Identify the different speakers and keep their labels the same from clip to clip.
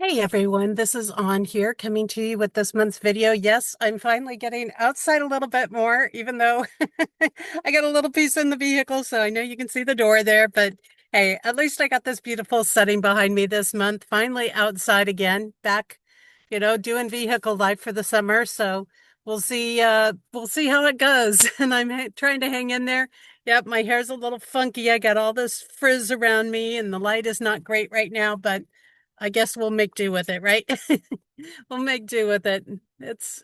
Speaker 1: Hey everyone, this is On here coming to you with this month's video. Yes, I'm finally getting outside a little bit more, even though I got a little piece in the vehicle, so I know you can see the door there, but hey, at least I got this beautiful setting behind me this month. Finally outside again, back, doing vehicle life for the summer. So we'll see how it goes. And I'm trying to hang in there. Yep, my hair's a little funky. I got all this frizz around me and the light is not great right now, but I guess we'll make do with it, right? We'll make do with it. It's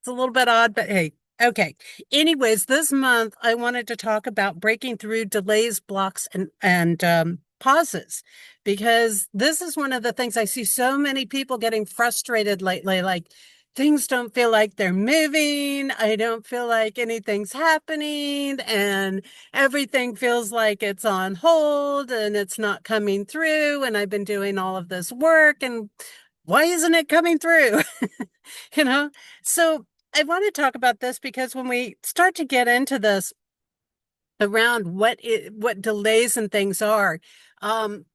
Speaker 1: a little bit odd, but hey, okay. Anyways, this month I wanted to talk about breaking through delays, blocks, and pauses, because this is one of the things I see so many people getting frustrated lately. Like things don't feel like they're moving. I don't feel like anything's happening, and everything feels like it's on hold and it's not coming through. And I've been doing all of this work, and why isn't it coming through? you know? So I want to talk about this because when we start to get into this around what delays and things are, um,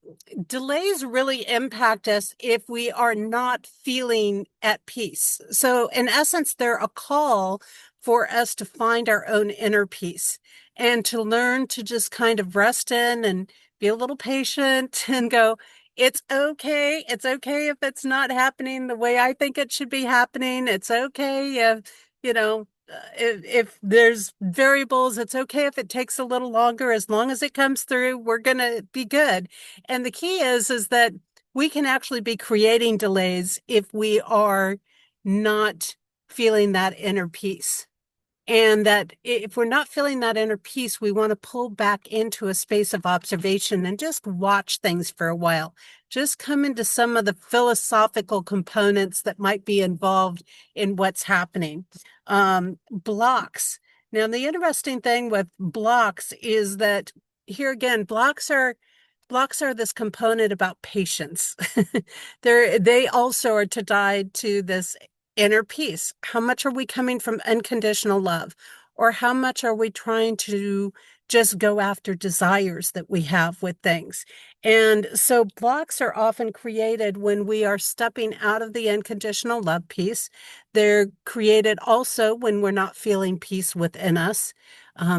Speaker 1: delays really impact us if we are not feeling at peace. So in essence, they're a call for us to find our own inner peace and to learn to just kind of rest in and be a little patient and go, it's okay. It's okay if it's not happening the way I think it should be happening. It's okay if, if there's variables, it's okay if it takes a little longer. As long as it comes through, we're going to be good. And the key is that we can actually be creating delays if we are not feeling that inner peace. And that if we're not feeling that inner peace, we want to pull back into a space of observation and just watch things for a while. Just come into some of the philosophical components that might be involved in what's happening. Blocks. Now, the interesting thing with blocks is that here again, blocks are this component about patience. They also are tied to this inner peace. How much are we coming from unconditional love? Or how much are we trying to just go after desires that we have with things? And so blocks are often created when we are stepping out of the unconditional love piece. They're created also when we're not feeling peace within us.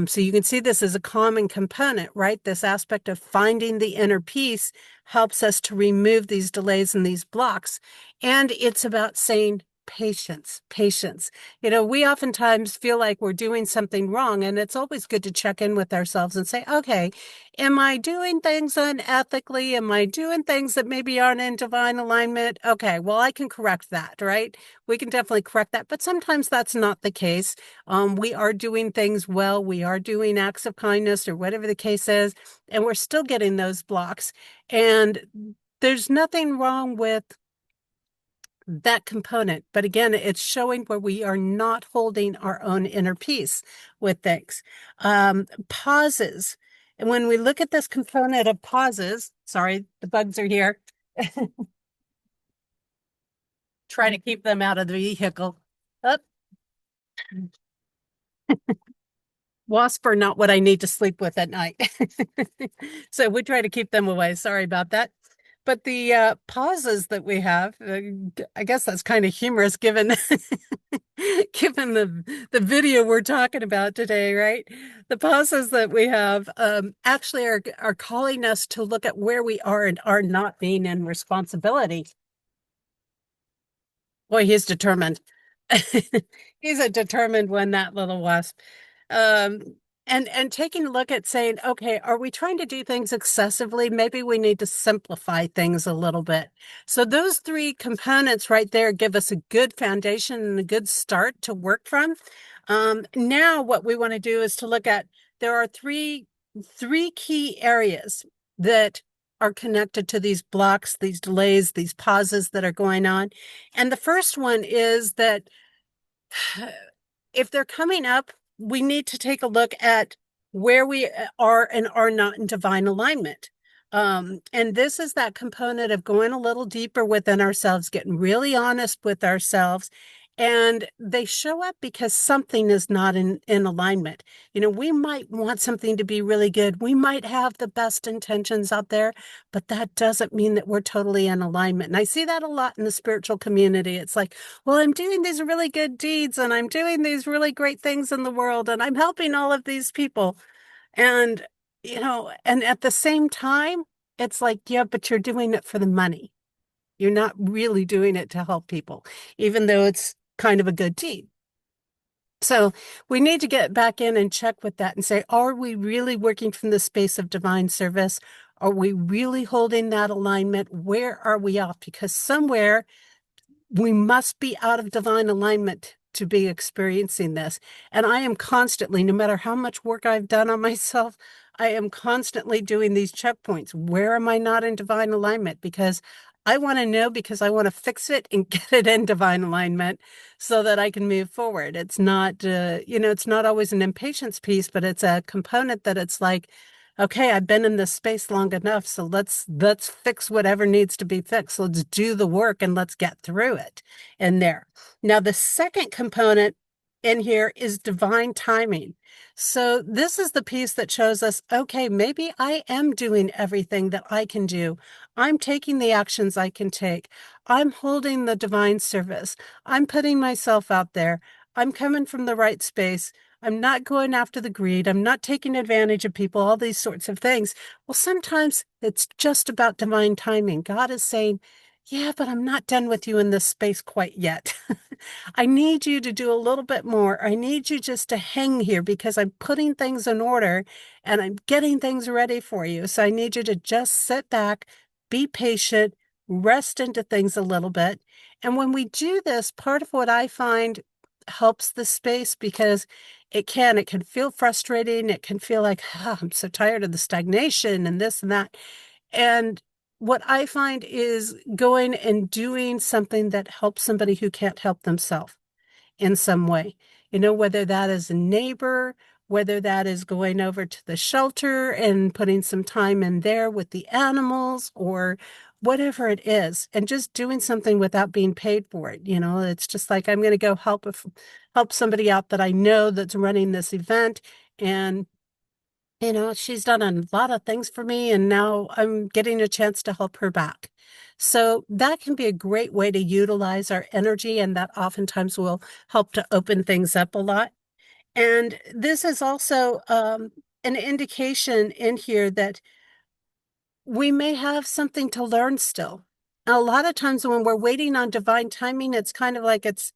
Speaker 1: So you can see this as a common component, right? This aspect of finding the inner peace helps us to remove these delays and these blocks. And it's about saying, patience, patience. We oftentimes feel like we're doing something wrong, and it's always good to check in with ourselves and say, okay, am I doing things unethically? Am I doing things that maybe aren't in divine alignment? Okay, well, I can correct that, right? We can definitely correct that, but sometimes that's not the case. We are doing things well. We are doing acts of kindness or whatever the case is, and we're still getting those blocks. And there's nothing wrong with that component. But again, it's showing where we are not holding our own inner peace with things. Pauses. And when we look at this component of pauses, sorry, the bugs are here. Try to keep them out of the vehicle. Up. Wasp are not what I need to sleep with at night. So we try to keep them away. Sorry about that. But the pauses that we have, I guess that's kind of humorous given given the video we're talking about today, right? The pauses that we have actually are calling us to look at where we are and are not being in responsibility. Boy, he's determined. He's a determined one, that little wasp. Um, and taking a look at saying, okay, are we trying to do things excessively? Maybe we need to simplify things a little bit. So those three components right there give us a good foundation and a good start to work from. Now what we want to do is to look at, there are three key areas that are connected to these blocks, these delays, these pauses that are going on. And the first one is that if they're coming up, we need to take a look at where we are and are not in divine alignment. And this is that component of going a little deeper within ourselves, getting really honest with ourselves, And they show up because something is not in alignment. We might want something to be really good. We might have the best intentions out there, but that doesn't mean that we're totally in alignment. And I see that a lot in the spiritual community. It's like, well, I'm doing these really good deeds and I'm doing these really great things in the world and I'm helping all of these people. And, and at the same time, it's like, yeah, but you're doing it for the money. You're not really doing it to help people, even though it's kind of a good deed. So we need to get back in and check with that and say, are we really working from the space of divine service? Are we really holding that alignment? Where are we off? Because somewhere we must be out of divine alignment to be experiencing this. And I am constantly, no matter how much work I've done on myself, I am constantly doing these checkpoints. Where am I not in divine alignment? Because I want to know, because I want to fix it and get it in divine alignment so that I can move forward. It's not, it's not always an impatience piece, but it's a component that it's like, okay, I've been in this space long enough, so let's fix whatever needs to be fixed. Let's do the work and let's get through it in there. Now, the second component in here is divine timing. So this is the piece that shows us, okay, maybe I am doing everything that I can do. I'm taking the actions I can take. I'm holding the divine service. I'm putting myself out there. I'm coming from the right space. I'm not going after the greed. I'm not taking advantage of people, all these sorts of things. Well, sometimes it's just about divine timing. God is saying, yeah, but I'm not done with you in this space quite yet. I need you to do a little bit more. I need you just to hang here because I'm putting things in order and I'm getting things ready for you. So I need you to just sit back, be patient, rest into things a little bit. And when we do this, part of what I find helps the space, because it can feel frustrating. It can feel like, oh, I'm so tired of the stagnation and this and that. And what I find is going and doing something that helps somebody who can't help themselves in some way. Whether that is a neighbor, whether that is going over to the shelter and putting some time in there with the animals, or whatever it is, and just doing something without being paid for it. It's just like, I'm going to go help somebody out that I know that's running this event. And she's done a lot of things for me, and now I'm getting a chance to help her back. So that can be a great way to utilize our energy, and that oftentimes will help to open things up a lot. And this is also an indication in here that we may have something to learn still. A lot of times when we're waiting on divine timing, it's kind of like it's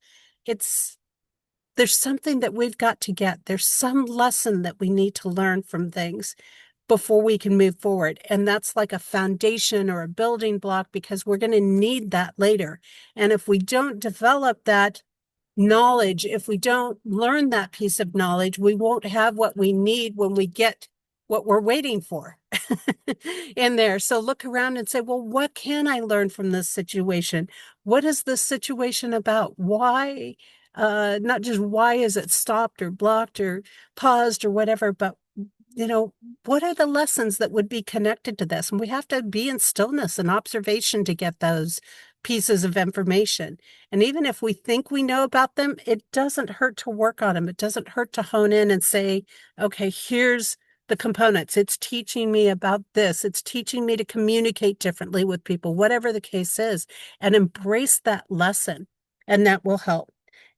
Speaker 1: there's something that we've got to get. There's some lesson that we need to learn from things before we can move forward. And that's like a foundation or a building block, because we're going to need that later. And if we don't develop that knowledge, if we don't learn that piece of knowledge, we won't have what we need when we get what we're waiting for in there. So look around and say, well, what can I learn from this situation? What is this situation about? Why? Not just why is it stopped or blocked or paused or whatever, but what are the lessons that would be connected to this? And we have to be in stillness and observation to get those pieces of information. And even if we think we know about them, it doesn't hurt to work on them. It doesn't hurt to hone in and say, okay, here's the components. It's teaching me about this. It's teaching me to communicate differently with people, whatever the case is, and embrace that lesson. And that will help.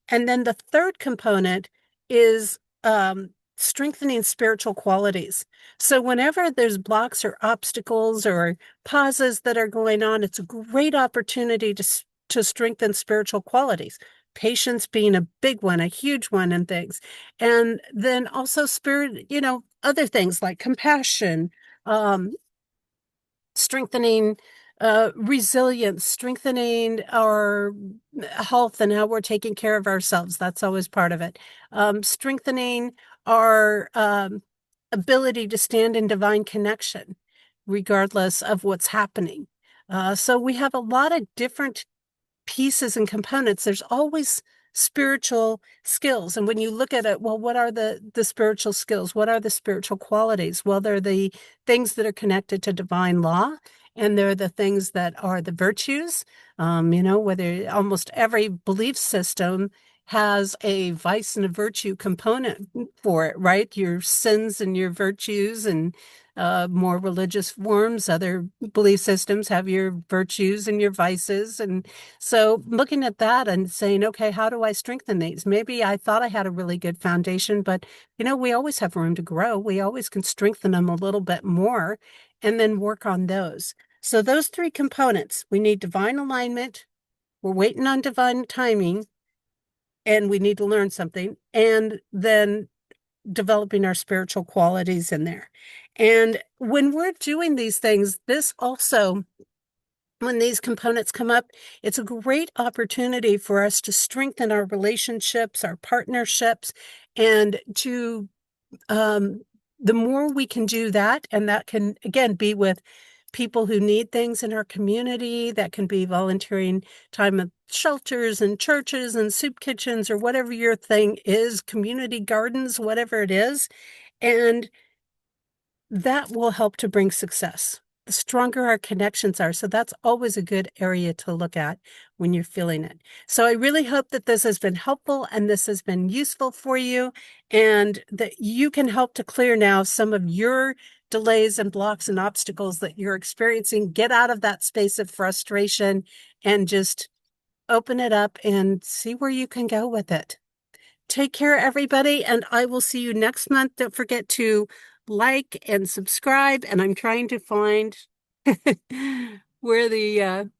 Speaker 1: And then the third component is strengthening spiritual qualities. So whenever there's blocks or obstacles or pauses that are going on, it's a great opportunity to strengthen spiritual qualities. Patience being a big one, a huge one, and things. And then also spirit, other things like compassion, strengthening resilience, strengthening our health and how we're taking care of ourselves. That's always part of it. Strengthening our ability to stand in divine connection, regardless of what's happening. So we have a lot of different pieces and components. There's always spiritual skills. And when you look at it, well, what are the spiritual skills? What are the spiritual qualities? Well, they're the things that are connected to divine law and they're the things that are the virtues. Whether almost every belief system has a vice and a virtue component for it, right? Your sins and your virtues, and more religious forms, other belief systems have your virtues and your vices. And so looking at that and saying, okay, how do I strengthen these? Maybe I thought I had a really good foundation, but we always have room to grow. We always can strengthen them a little bit more and then work on those. So those three components, we need divine alignment, we're waiting on divine timing, and we need to learn something, and then developing our spiritual qualities in there. And when we're doing these things, this also, when these components come up, it's a great opportunity for us to strengthen our relationships, our partnerships, and to the more we can do that, and that can again be with people who need things in our community, that can be volunteering time at shelters and churches and soup kitchens or whatever your thing is, community gardens, whatever it is. And that will help to bring success. The stronger our connections are. So that's always a good area to look at when you're feeling it. So I really hope that this has been helpful and this has been useful for you, and that you can help to clear now some of your delays and blocks and obstacles that you're experiencing. Get out of that space of frustration and just open it up and see where you can go with it. Take care, everybody, and I will see you next month. Don't forget to like and subscribe, and I'm trying to find where the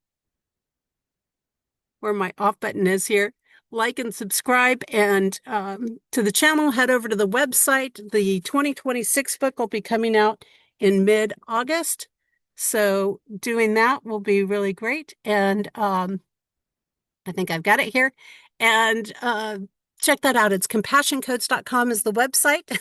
Speaker 1: where my off button is here. Like and subscribe, and to the channel, head over to the website. The 2026 book will be coming out in mid-August, so doing that will be really great. And I think I've got it here. And check that out. It's compassioncodes.com is the website.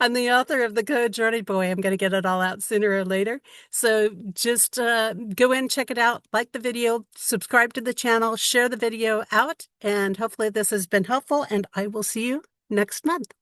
Speaker 1: I'm the author of the code Journey Boy. I'm going to get it all out sooner or later. So just go in, check it out, like the video, subscribe to the channel, share the video out, and hopefully this has been helpful, and I will see you next month.